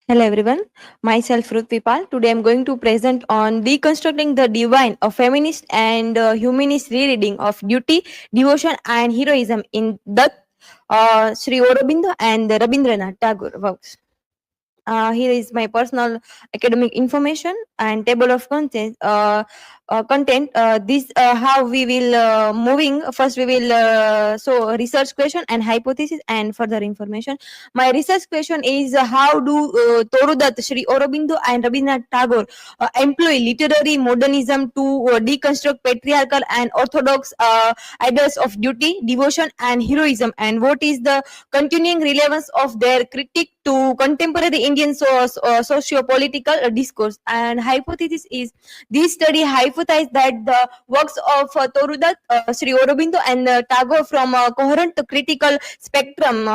Hello everyone, myself Ruth Vipal. Today I'm going to present on Deconstructing the Divine, a feminist and humanist rereading of duty, devotion and heroism in Dutt, Sri Aurobindo and Rabindranath Tagore works. Here is my personal academic information and table of content. This how we will moving. First, we will so research question and hypothesis and further information. My research question is how do Toru Dutt, Sri Aurobindo, and Rabindranath Tagore employ literary modernism to deconstruct patriarchal and orthodox ideas of duty, devotion, and heroism, and what is the continuing relevance of their critique to contemporary Indian socio-political discourse. And hypothesis is this study hypothesized that the works of Toru Dutt, Sri Aurobindo, and Tagore from a coherent critical spectrum,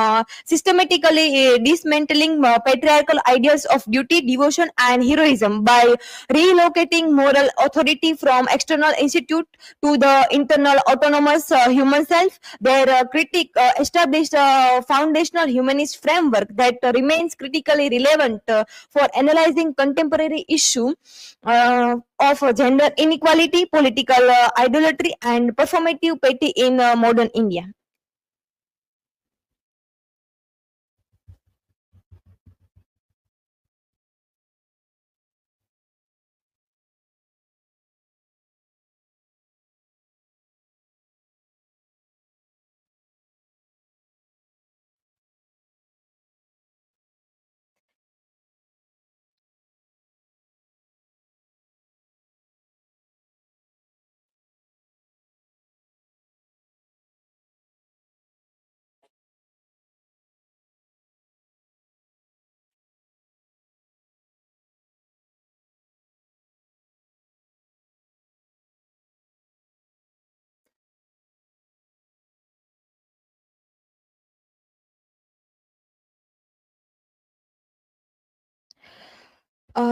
systematically dismantling patriarchal ideas of duty, devotion, and heroism by relocating moral authority from external institute to the internal autonomous human self. Their critique established a foundational humanist framework that remains critically relevant for analyzing contemporary issue of gender inequality, political idolatry, and performative piety in modern India.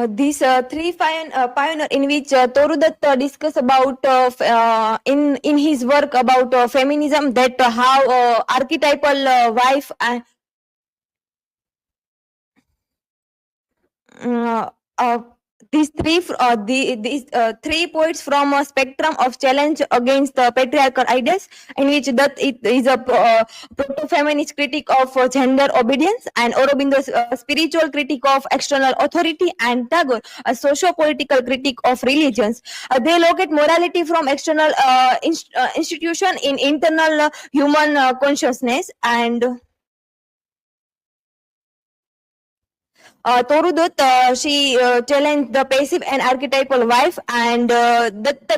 These three pioneer in which Toru Dutt discuss about in his work about feminism, that how archetypal wife and uh, uh, these three poets from a spectrum of challenge against the patriarchal ideas, in which that it is a proto-feminist critique of gender obedience, and Aurobindo's spiritual critique of external authority, and Tagore a socio-political critique of religions. They locate morality from external institution in internal human consciousness. And Toru Dutt, she challenged the passive and archetypal wife, and that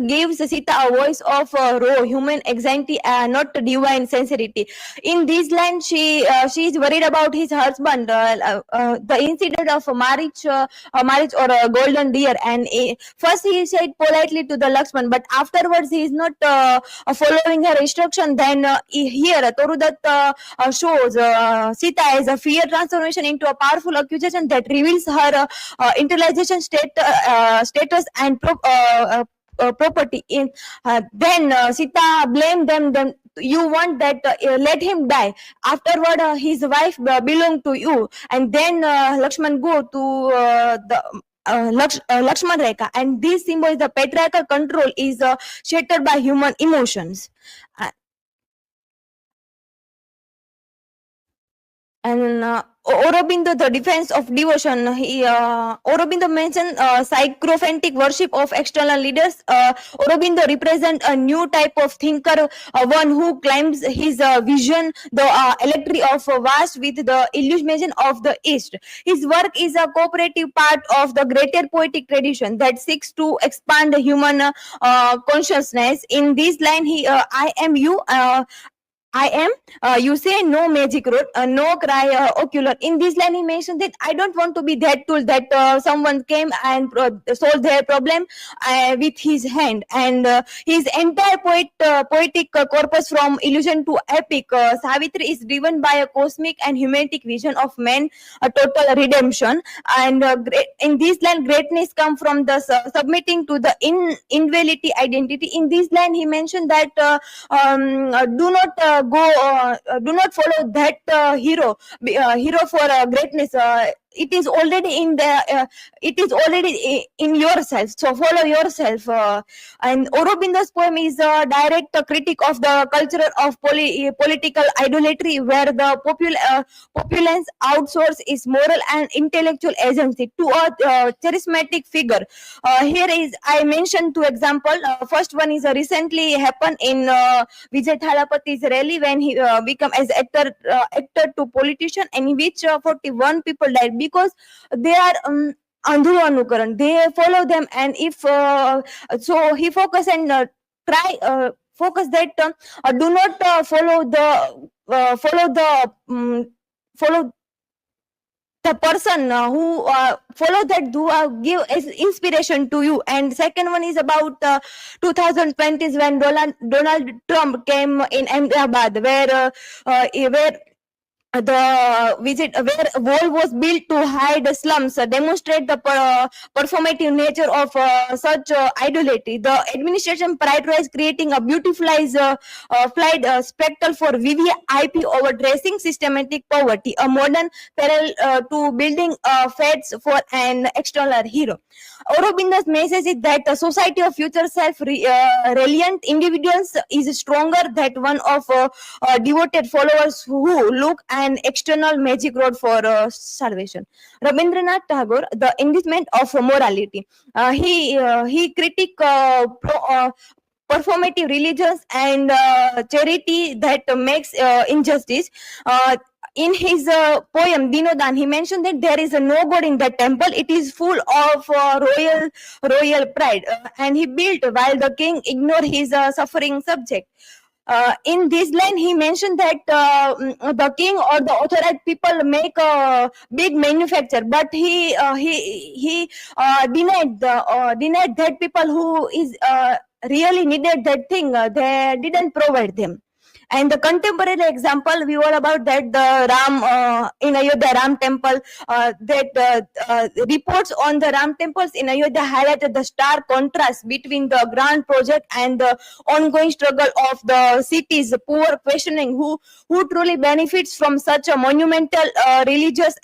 gives Sita a voice of raw human anxiety, not divine sincerity. In this line, she is worried about his husband, the incident of marriage or a golden deer, and first he said politely to the Lakshman, but afterwards he is not following her instruction. Then here Toru Dutt shows Sita as a fear transformation into a powerful accusation that reveals her internalization status and property. Then Sita blamed them. You want that, let him die. Afterward, his wife belonged to you. And then Lakshman go to the Lakshman Rekha, and this symbol is the patriarchal control is shattered by human emotions. And Aurobindo, the defense of devotion. Aurobindo mentioned sycophantic worship of external leaders. Aurobindo represents a new type of thinker, one who claims his vision, the electry of vast with the illumination of the East. His work is a cooperative part of the greater poetic tradition that seeks to expand the human consciousness. In this line, I am you. I am. You say no magic road, no cry ocular. In this line, he mentioned that I don't want to be that tool that someone came and solved their problem with his hand. And his entire poetic corpus, from illusion to epic, Savitri is driven by a cosmic and humanistic vision of man, a total redemption. And in this line, greatness comes from the submitting to the invalidity identity. In this line, he mentioned that do not do not follow that hero for greatness. It is already in the it is already in yourself, so follow yourself. And Aurobindo's poem is a direct critique of the culture of political idolatry, where the populace outsource its moral and intellectual agency to a charismatic figure. Here is I mentioned two example. First one is recently happened in Vijay Thalapathi's rally, when he become as actor to politician, in which 41 people died because they are andhuru anukaran. They follow them, and if so, he focus and focus that do not follow the person who follow that, do give as inspiration to you. And second one is about 2020s, when Donald Trump came in Ahmedabad, where the visit where a wall was built to hide slums, demonstrate the performative nature of such idolatry. The administration prioritized creating a beautified spectacle for VVIP over dressing systematic poverty, a modern parallel to building fads for an external hero. Aurobindo's message is that the society of future self-reliant individuals is stronger than one of devoted followers who look an external magic rod for salvation. Rabindranath Tagore, The Enlistment of Morality. He critique performative religions and charity that makes injustice. In his poem Dinodan, he mentioned that there is no god in the temple. It is full of royal pride, and he built while the king ignored his suffering subject. In this line, he mentioned that the king or the authorized people make a big manufacture, but he denied that people who is really needed that thing, they didn't provide them. And the contemporary example, we all about that the Ram in Ayodhya Ram temple, reports on the Ram temples in Ayodhya highlighted the stark contrast between the grand project and the ongoing struggle of the city's poor, questioning who truly benefits from such a monumental religious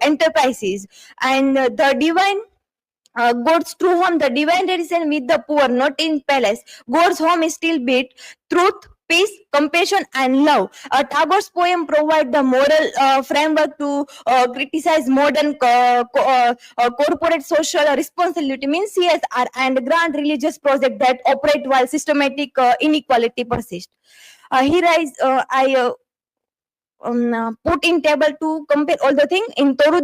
enterprises. And the divine God's true home, the divine resident with the poor, not in palace. God's home is still built. Truth, peace, compassion, and love. Tagore's poem provides the moral framework to criticize modern corporate social responsibility, means CSR, and grand religious projects that operate while systematic inequality persists. Here I put in table to compare all the thing. In Toru,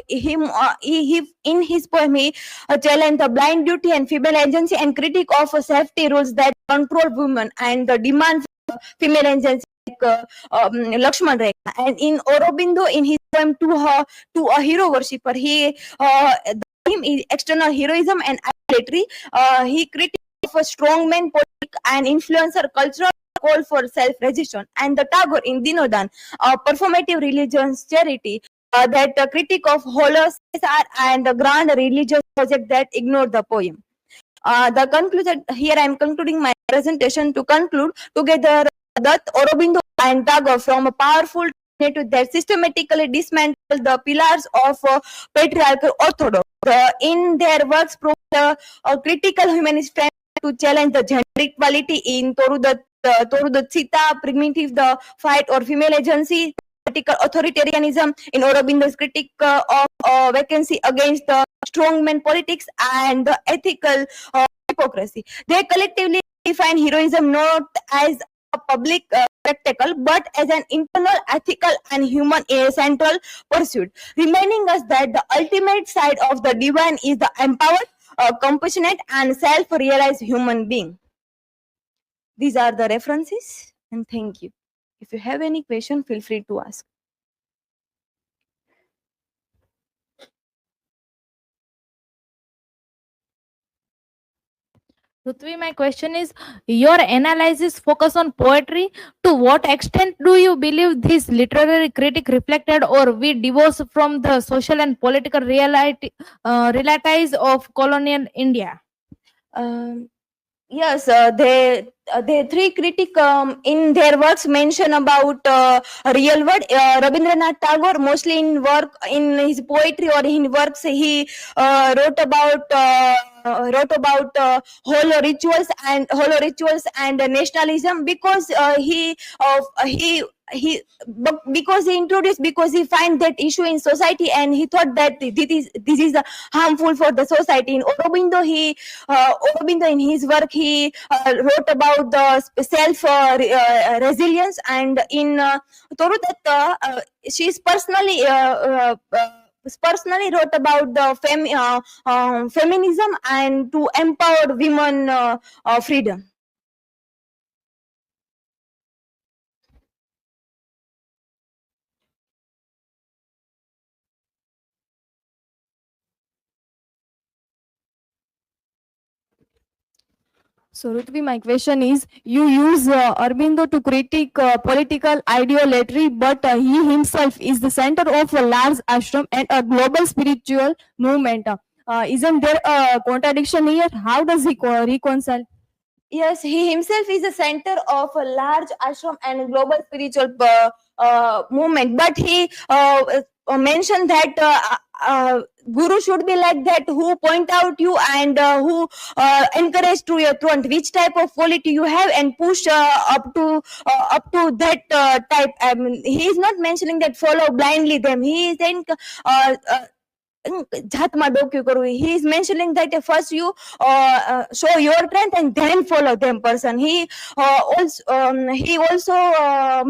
he in his poem he challenged the blind duty and female agency and critique of safety rules that control women and the demand for female agency, like Lakshman Rekha. And in Aurobindo, in his poem to a hero worshipper, the theme is external heroism and idolatry. He criticized a strongman politics and influencer culture, call for self-resistance. And the Tagore in Dinodan, performative religions, charity, that critique of hollow CSR and the grand religious project that ignore the poem. The conclusion here, I am concluding my presentation. To conclude, together Dutt, Aurobindo, and Tagore from a powerful narrative that systematically dismantle the pillars of patriarchal orthodoxy. In their works, provide a critical humanist framework to challenge the gender equality in Toru Dutt, Sita, primitive the fight or female agency, political authoritarianism, in Aurobindo's critique of vacancy against the strongman politics and the ethical hypocrisy. They collectively define heroism not as a public spectacle, but as an internal, ethical, and human central pursuit, reminding us that the ultimate side of the divine is the empowered, compassionate, and self-realized human being. These are the references, and thank you. If you have any question, feel free to ask. Prithvi, my question is, your analysis focus on poetry. To what extent do you believe this literary critic reflected or we divorce from the social and political realities of colonial India? Yes, they the three critic in their works mention about real world. Rabindranath Tagore mostly in his poetry or in works he wrote about holo rituals and nationalism, because because he introduced, because he find that issue in society and he thought that this is harmful for the society. In Aurobindo in his work he wrote about the self resilience, and in Toru Dutt she's personally wrote about the feminism and to empower women freedom. So, Rutvi, my question is, you use Aurobindo to critique political idolatry, but he himself is the center of a large ashram and a global spiritual movement. Isn't there a contradiction here? How does he reconcile? Yes, he himself is the center of a large ashram and global spiritual movement. But he mentioned that guru should be like that, who point out you and who encourage to your front which type of quality you have and push up to that type. I mean, he is not mentioning that follow blindly them. He is saying જાતમાં ડોક્યુ કરવું. He is mentioning that first you show your strength and then follow them person. He also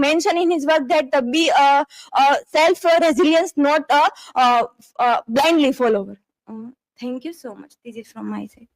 mentioned in his work that be self resilience, not a blindly follower. Thank you so much. This is from my side.